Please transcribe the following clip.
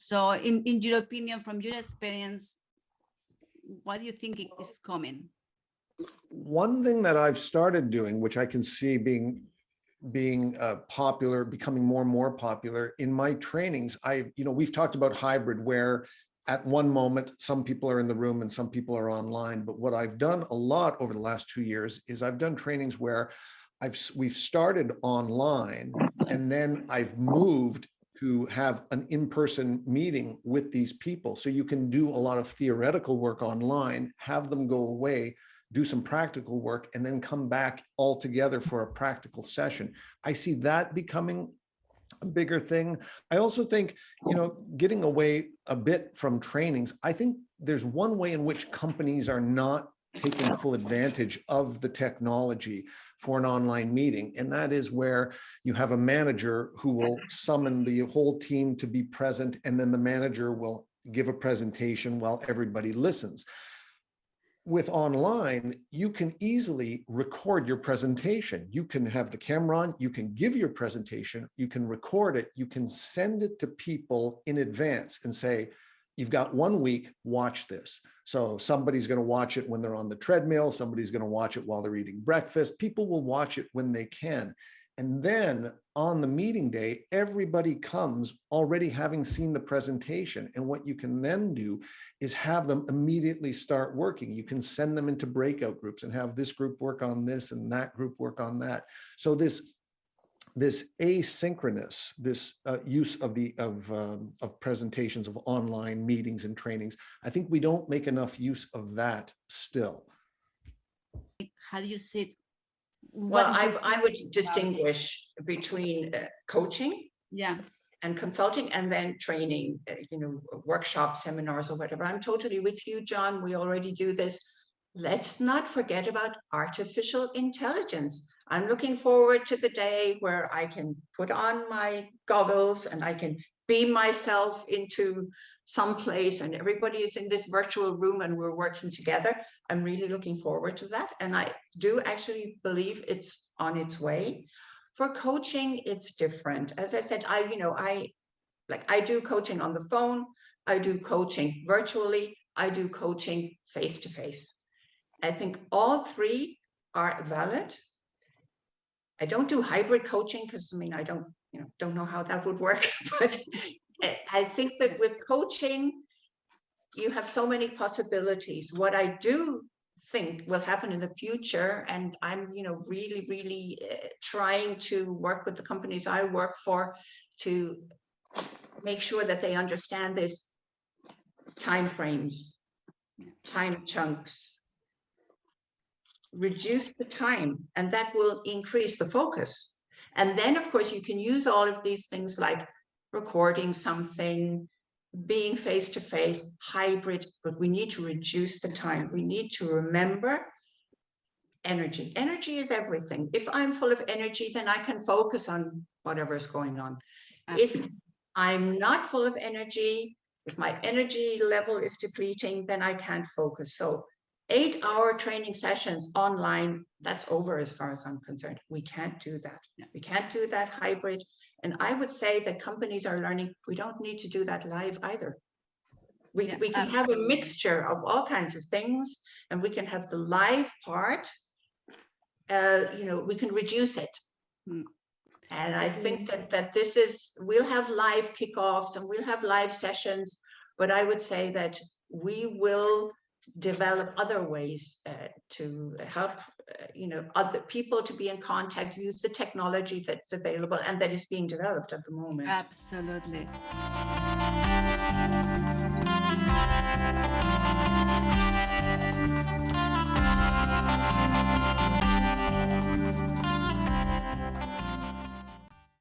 So in your opinion, from your experience, what do you think is coming? One thing that I've started doing, which I can see being popular, becoming more and more popular in my trainings, we've talked about hybrid, where at one moment, some people are in the room and some people are online. But what I've done a lot over the last 2 years is I've done trainings where we've started online, and then I've moved to have an in-person meeting with these people. So you can do a lot of theoretical work online, have them go away, do some practical work, and then come back all together for a practical session. I see that becoming a bigger thing. I also think, getting away a bit from trainings, I think there's one way in which companies are not taking full advantage of the technology for an online meeting. And that is where you have a manager who will summon the whole team to be present, and then the manager will give a presentation while everybody listens. With online, you can easily record your presentation. You can have the camera on, you can give your presentation, you can record it, you can send it to people in advance and say, you've got 1 week, watch this. So somebody's going to watch it when they're on the treadmill, somebody's going to watch it while they're eating breakfast. People will watch it when they can. And then on the meeting day, everybody comes already having seen the presentation. And what you can then do is have them immediately start working. You can send them into breakout groups and have this group work on this and that group work on that. So this asynchronous, use of presentations, of online meetings and trainings, I think we don't make enough use of that still. How do you see it? Well, I would distinguish between coaching, and consulting, and then training, workshops, seminars, or whatever. I'm totally with you, John. We already do this. Let's not forget about artificial intelligence. I'm looking forward to the day where I can put on my goggles and I can beam myself into some place and everybody is in this virtual room and we're working together. I'm really looking forward to that. And I do actually believe it's on its way. For coaching, it's different. As I said, I do coaching on the phone, I do coaching virtually, I do coaching face-to-face. I think all three are valid. I don't do hybrid coaching because I don't know how that would work, but I think that with coaching, you have so many possibilities. What I do think will happen in the future, and I'm really trying to work with the companies I work for to make sure that they understand this: time frames, time chunks, reduce the time, and that will increase the focus. And then of course you can use all of these things like recording something, being face-to-face, hybrid, but we need to reduce the time. We need to remember energy. Energy is everything. If I'm full of energy, then I can focus on whatever is going on. If I'm not full of energy, if my energy level is depleting, then I can't focus. So 8-hour training sessions online, that's over as far as I'm concerned. We can't do that. We can't do that hybrid. And I would say that companies are learning we don't need to do that live either. We can have a mixture of all kinds of things, and we can have the live part, we can reduce it. And I think that this is, we'll have live kickoffs and we'll have live sessions, but I would say that we will develop other ways to help other people to be in contact, use the technology that's available and that is being developed at the moment. Absolutely.